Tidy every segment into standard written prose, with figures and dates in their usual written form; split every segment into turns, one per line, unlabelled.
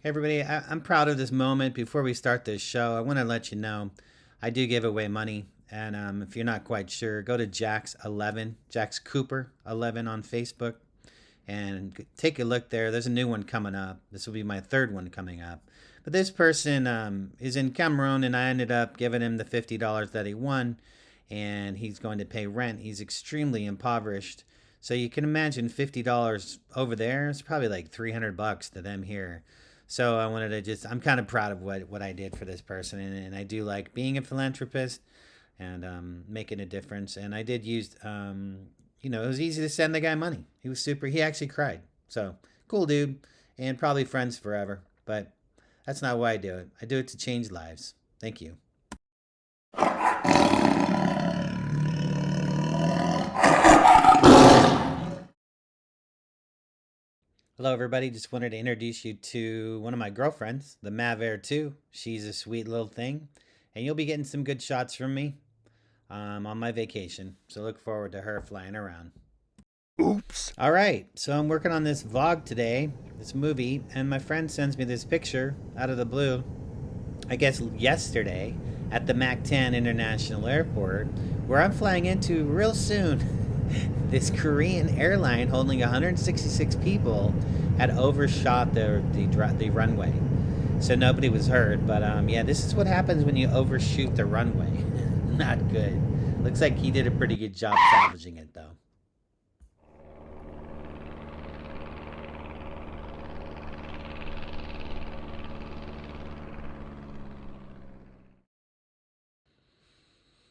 Hey everybody, I'm proud of this moment. Before we start this show, I want to let you know I do give away money. And if you're not quite sure, go to Jack's 11, Jack's Cooper 11 on Facebook and take a look there. There's a new one coming up. This will be my third one coming up. But this person is in Cameroon, and I ended up giving him the $50 that he won, and he's going to pay rent. He's extremely impoverished. So you can imagine $50 over there is probably like 300 bucks to them here. So I wanted to I'm kind of proud of what I did for this person. And I do like being a philanthropist and making a difference. And I did use, it was easy to send the guy money. He was super, he actually cried. So cool dude and probably friends forever. But that's not why I do it. I do it to change lives. Thank you. Hello, everybody. Just wanted to introduce you to one of my girlfriends, the Mav Air 2. She's a sweet little thing, and you'll be getting some good shots from me on my vacation. So look forward to her flying around.
Oops.
All right, so I'm working on this vlog today, this movie, and my friend sends me this picture out of the blue, I guess yesterday, at the MAC 10 International Airport, where I'm flying into real soon. This Korean airline holding 166 people had overshot the runway. So nobody was hurt, but yeah, this is what happens when you overshoot the runway. Not good. Looks like he did a pretty good job salvaging it, though.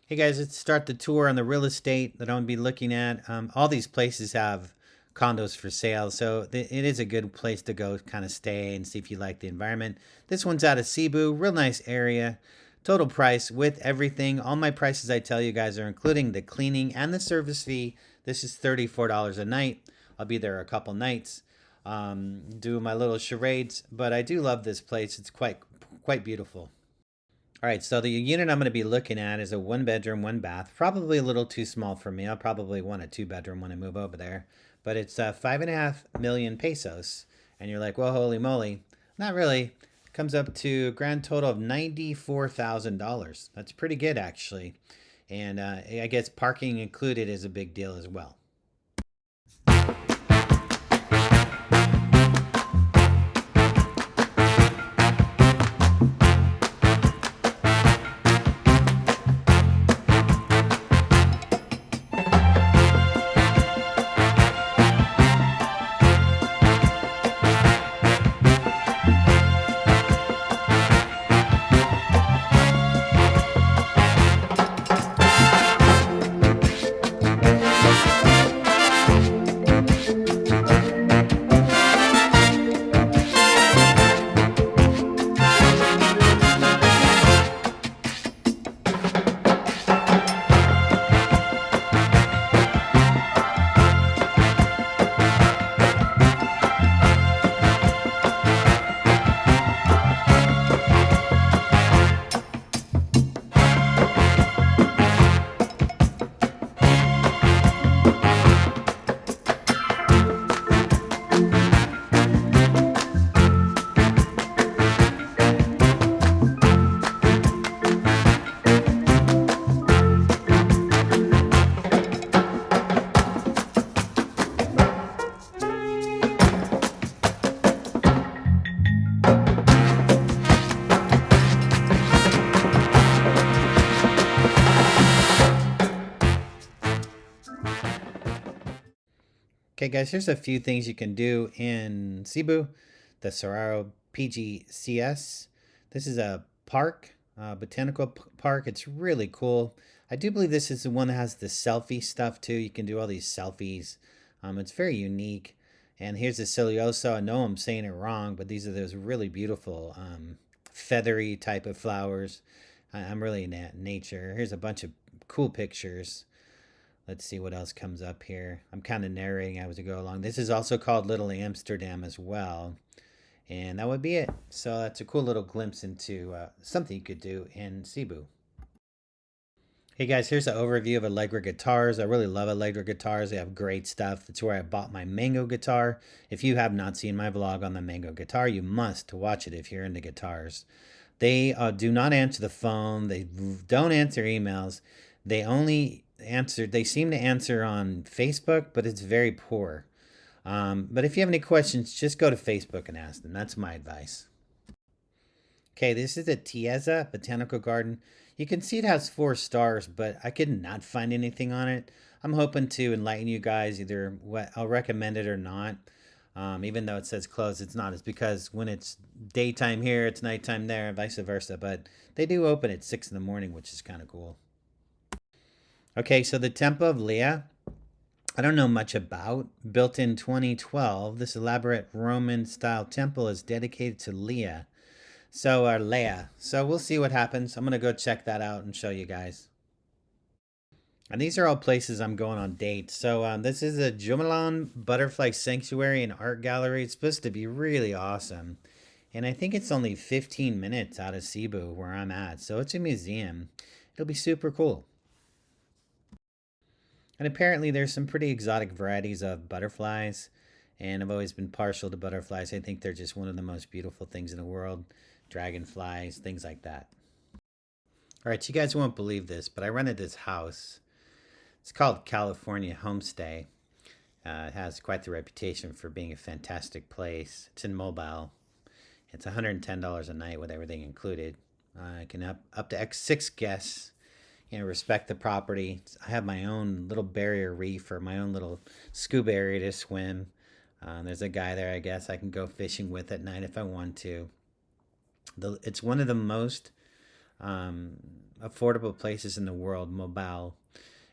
Hey guys, let's start the tour on the real estate that I'm going to be looking at. All these places have condos for sale, so it is a good place to go kind of stay and see if you like the environment. This one's out of Cebu, real nice area. Total price with everything. All my prices I tell you guys are including the cleaning and the service fee. This is $34 a night. I'll be there a couple nights, do my little charades, but I do love this place. It's quite beautiful. All right, so the unit I'm going to be looking at is a 1 bedroom, 1 bath. Probably a little too small for me. I'll probably want a 2 bedroom when I move over there. But it's 5.5 million pesos. And you're like, well, holy moly. Not really. It comes up to a grand total of $94,000. That's pretty good, actually. And I guess parking included is a big deal as well. Okay, guys, here's a few things you can do in Cebu, the Soraro PGCS. This is a park, botanical park. It's really cool. I do believe this is the one that has the selfie stuff too. You can do all these selfies. It's very unique. And here's the Cilioso. I know I'm saying it wrong, but these are those really beautiful feathery type of flowers. I'm really in nature. Here's a bunch of cool pictures. Let's see what else comes up here. I'm kind of narrating as we go along. This is also called Little Amsterdam as well. And that would be it. So that's a cool little glimpse into something you could do in Cebu. Hey guys, here's an overview of Allegra guitars. I really love Allegra guitars. They have great stuff. That's where I bought my Mango guitar. If you have not seen my vlog on the Mango guitar, you must watch it if you're into guitars. They do not answer the phone. They don't answer emails. They only answer, they seem to answer on Facebook, but it's very poor. But if you have any questions, just go to Facebook and ask them. That's my advice. Okay, this is a Tiesa Botanical Garden. You can see it has 4 stars, but I could not find anything on it. I'm hoping to enlighten you guys either what I'll recommend it or not. Even though it says closed, it's not. It's because when it's daytime here, it's nighttime there, vice versa. But they do open at 6 in the morning, which is kind of cool. Okay, so the Temple of Leah, I don't know much about. Built in 2012, this elaborate Roman style temple is dedicated to Leah. Leia. So we'll see what happens. I'm going to go check that out and show you guys. And these are all places I'm going on dates. This is a Jumalan Butterfly Sanctuary and Art Gallery. It's supposed to be really awesome. And I think it's only 15 minutes out of Cebu where I'm at. So it's a museum. It'll be super cool. And apparently there's some pretty exotic varieties of butterflies. And I've always been partial to butterflies. I think they're just one of the most beautiful things in the world. Dragonflies, things like that. All right, you guys won't believe this, but I rented this house. It's called California Homestay. It has quite the reputation for being a fantastic place. It's in Mobile. It's $110 a night with everything included. I can up to 6 guests. Respect the property. I have my own little barrier reef or my own little scuba area to swim. There's a guy there, I guess I can go fishing with at night if I want to. It's one of the most affordable places in the world, Mobile.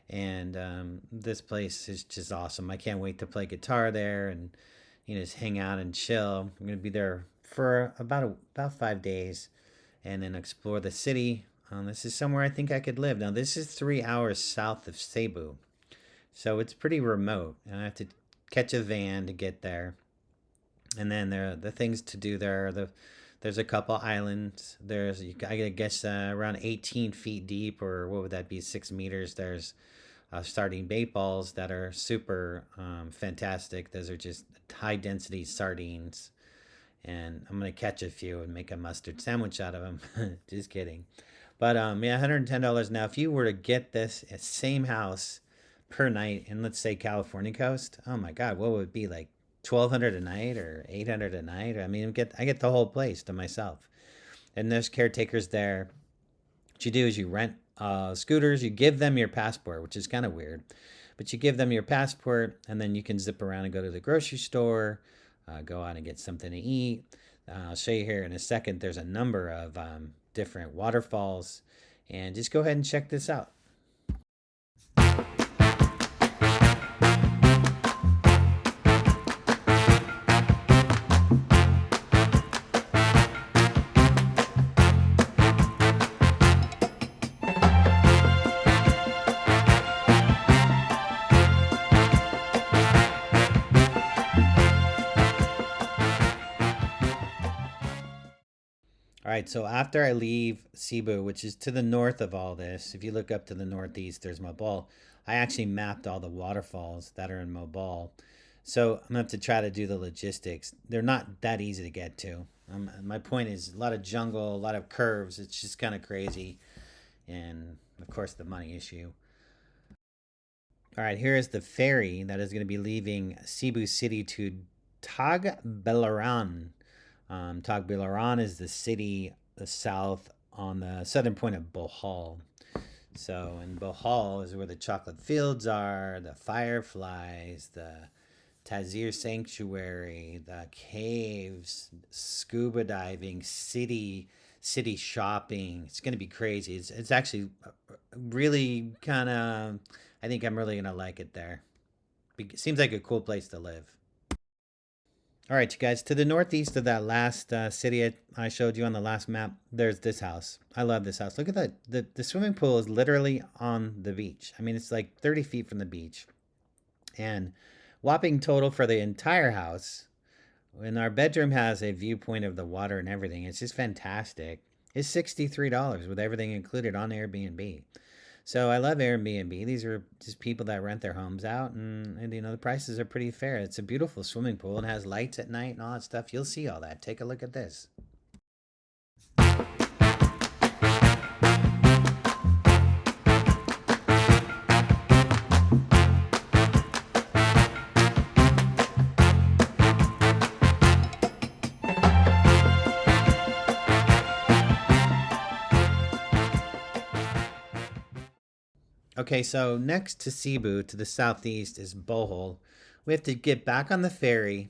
And this place is just awesome. I can't wait to play guitar there and just hang out and chill. I'm going to be there for about 5 days and then explore the city. This is somewhere I think I could live. Now, this is 3 hours south of Cebu. So it's pretty remote. And I have to catch a van to get there. And then the things to do there are there's a couple islands. I guess, around 18 feet deep, or what would that be, 6 meters. There's sardine bait balls that are super fantastic. Those are just high density sardines. And I'm going to catch a few and make a mustard sandwich out of them. Just kidding. But yeah, $110 now. If you were to get this same house per night in, let's say, California coast, oh my God, what would it be like? 1,200 a night or 800 a night? I mean, I get the whole place to myself. And there's caretakers there. What you do is you rent scooters. You give them your passport, which is kind of weird. But you give them your passport, and then you can zip around and go to the grocery store, go out and get something to eat. I'll show you here in a second. There's a number of different waterfalls. And just go ahead and check this out. All right, so after I leave Cebu, which is to the north of all this, if you look up to the northeast, there's Mobol. I actually mapped all the waterfalls that are in Mobol. So I'm gonna have to try to do the logistics. They're not that easy to get to. My point is a lot of jungle, a lot of curves. It's just kind of crazy. And of course, the money issue. All right, here is the ferry that is going to be leaving Cebu City to Tagbilaran. Tagbilaran is the city south on the southern point of Bohol. So in Bohol is where the chocolate fields are, the fireflies, the Tazir Sanctuary, the caves, scuba diving, city shopping. It's going to be crazy. It's actually really kind of, I think I'm really going to like it there. It seems like a cool place to live. All right, you guys, to the northeast of that last city I showed you on the last map, there's this house. I love this house. Look at that. The swimming pool is literally on the beach. I mean, it's like 30 feet from the beach. And whopping total for the entire house, and our bedroom has a viewpoint of the water and everything. It's just fantastic. It's $63 with everything included on Airbnb. So I love Airbnb. These are just people that rent their homes out, and the prices are pretty fair. It's a beautiful swimming pool and has lights at night and all that stuff. You'll see all that. Take a look at this. Okay, so next to Cebu, to the southeast, is Bohol. We have to get back on the ferry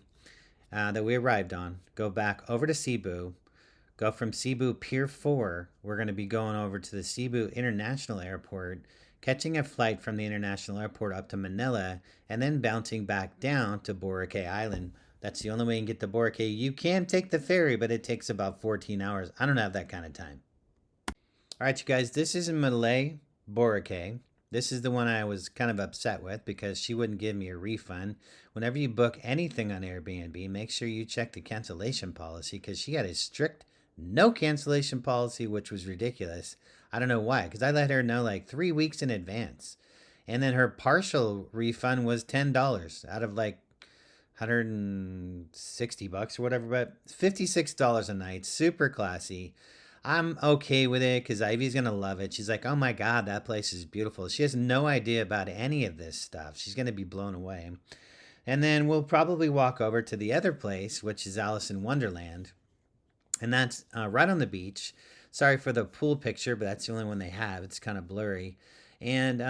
that we arrived on, go back over to Cebu, go from Cebu Pier 4. We're going to be going over to the Cebu International Airport, catching a flight from the International Airport up to Manila, and then bouncing back down to Boracay Island. That's the only way you can get to Boracay. You can take the ferry, but it takes about 14 hours. I don't have that kind of time. All right, you guys, this is in Malay, Boracay. This is the one I was kind of upset with because she wouldn't give me a refund. Whenever you book anything on Airbnb, make sure you check the cancellation policy because she had a strict no cancellation policy, which was ridiculous. I don't know why, because I let her know like 3 weeks in advance. And then her partial refund was $10 out of like 160 bucks or whatever, but $56 a night, super classy. I'm okay with it because Ivy's gonna love it. She's like, "Oh my god, that place is beautiful." She has no idea about any of this stuff. She's gonna be blown away. And then we'll probably walk over to the other place, which is Alice in Wonderland, and that's right on the beach. Sorry for the pool picture, but that's the only one they have. It's kind of blurry, and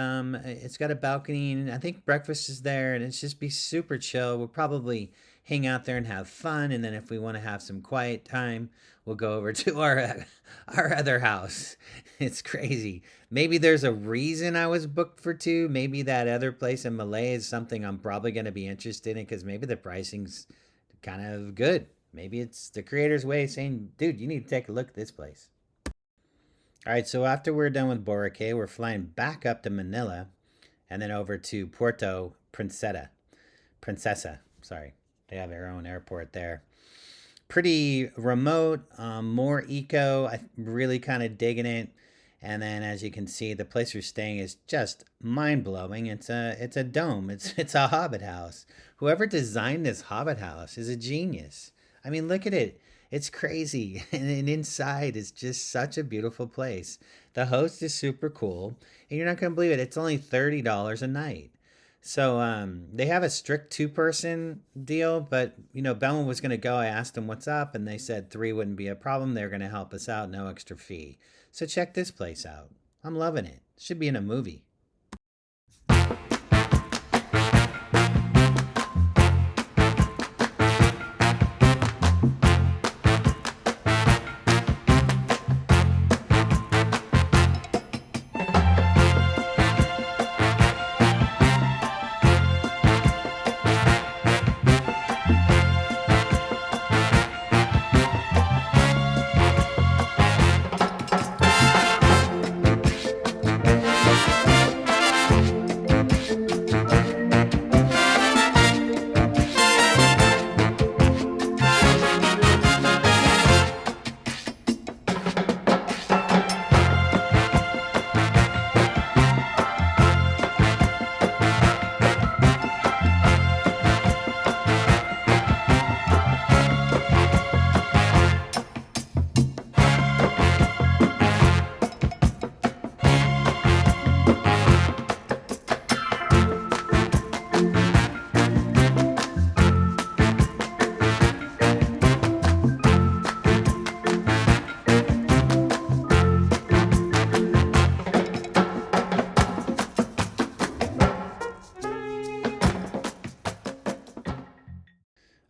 it's got a balcony, and I think breakfast is there, and it's just be super chill. We'll probably hang out there and have fun, and then if we want to have some quiet time, we'll go over to our other house. It's crazy. Maybe there's a reason I was booked for two. Maybe that other place in Malay is something I'm probably going to be interested in because maybe the pricing's kind of good. Maybe it's the creator's way of saying, dude, you need to take a look at this place. All right, so after we're done with Boracay, we're flying back up to Manila and then over to Puerto Princesa. Princesa, sorry. They have their own airport there. Pretty remote, more eco. I'm really kind of digging it. And then, as you can see, the place we're staying is just mind blowing. It's a dome. It's a Hobbit house. Whoever designed this Hobbit house is a genius. I mean, look at it. It's crazy, and inside is just such a beautiful place. The host is super cool, and you're not gonna believe it. It's only $30 a night. So they have a strict two-person deal, but Bellman was going to go. I asked them what's up, and they said three wouldn't be a problem. They're going to help us out, no extra fee. So check this place out. I'm loving it. Should be in a movie.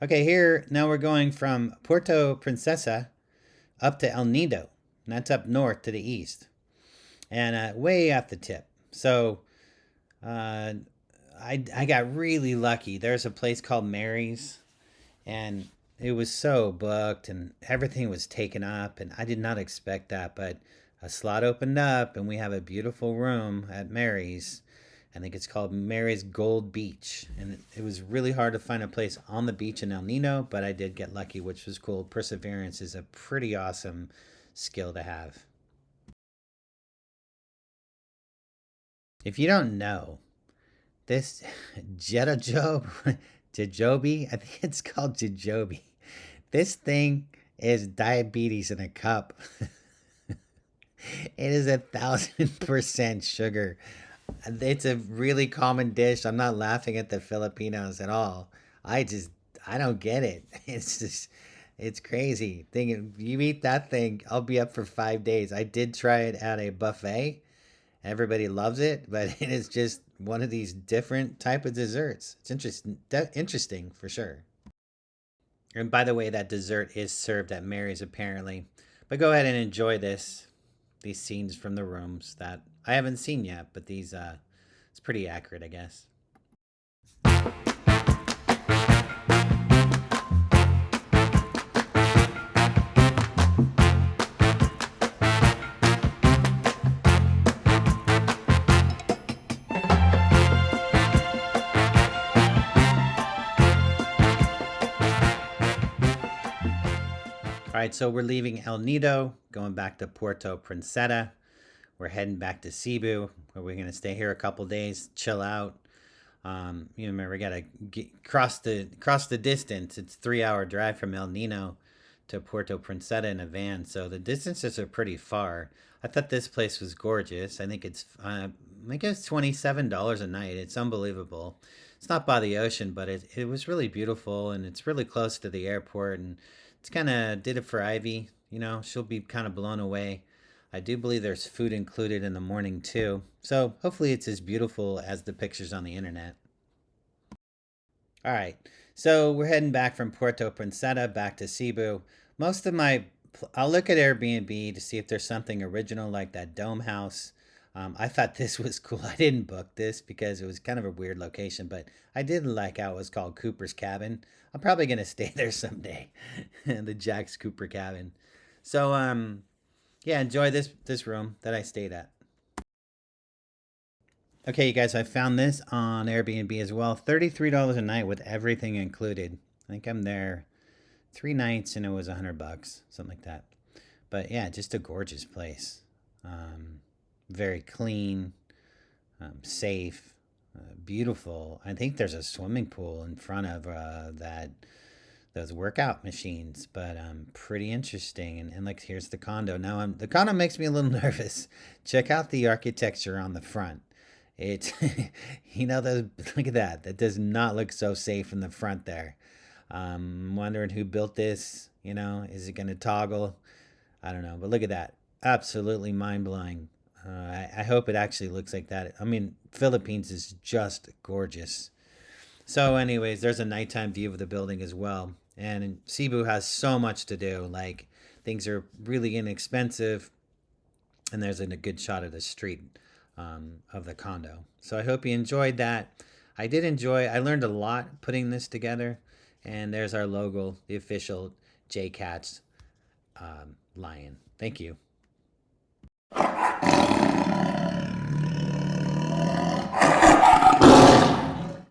Okay, here now we're going from Puerto Princesa up to El Nido, and that's up north to the east, and way off the tip. So uh, I got really lucky. There's a place called Mary's, and it was so booked, and everything was taken up, and I did not expect that, but a slot opened up, and we have a beautiful room at Mary's. I think it's called Mary's Gold Beach. And it was really hard to find a place on the beach in El Nino, but I did get lucky, which was cool. Perseverance is a pretty awesome skill to have. If you don't know, this Jetajobe, Jojobi, I think it's called Jojobi. This thing is diabetes in a cup. It is 1,000% sugar. It's a really common dish. I'm not laughing at the Filipinos at all. I just, I don't get it. It's just, it's crazy. Thinking you eat that thing, I'll be up for 5 days. I did try it at a buffet. Everybody loves it, but it is just one of these different type of desserts. It's interesting for sure. And by the way, that dessert is served at Mary's apparently. But go ahead and enjoy these scenes from the rooms that I haven't seen yet, but these it's pretty accurate, I guess. All right, so we're leaving El Nido, going back to Puerto Princesa. We're heading back to Cebu, where we're gonna stay here a couple days, chill out. You remember we gotta cross the distance. It's 3 hour drive from El Nino to Puerto Princesa in a van, so the distances are pretty far. I thought this place was gorgeous. I think it's $27 a night. It's unbelievable. It's not by the ocean, but it was really beautiful, and it's really close to the airport, and it's kind of did it for Ivy. She'll be kind of blown away. I do believe there's food included in the morning too. So hopefully it's as beautiful as the pictures on the internet. All right. So we're heading back from Puerto Princesa back to Cebu. Most of my, I'll look at Airbnb to see if there's something original like that dome house. I thought this was cool. I didn't book this because it was kind of a weird location, but I did like how it was called Cooper's Cabin. I'm probably gonna stay there someday, the Jack's Cooper Cabin. So yeah, enjoy this room that I stayed at. Okay, you guys, I found this on Airbnb as well. $33 a night with everything included. I think I'm there 3 nights and it was $100, something like that. But yeah, just a gorgeous place. Very clean, safe, beautiful. I think there's a swimming pool in front of that those workout machines, but pretty interesting. And like, here's the condo. Now, the condo makes me a little nervous. Check out the architecture on the front. It's, those, look at that. That does not look so safe in the front there. Wondering who built this. Is it going to toggle? I don't know, but look at that. Absolutely mind blowing. I hope it actually looks like that. I mean, Philippines is just gorgeous. So, anyways, there's a nighttime view of the building as well. And Cebu has so much to do. Like, things are really inexpensive, and there's a good shot of the street of the condo. So, I hope you enjoyed that. I did enjoy. I learned a lot putting this together. And there's our logo, the official JCATS lion. Thank you.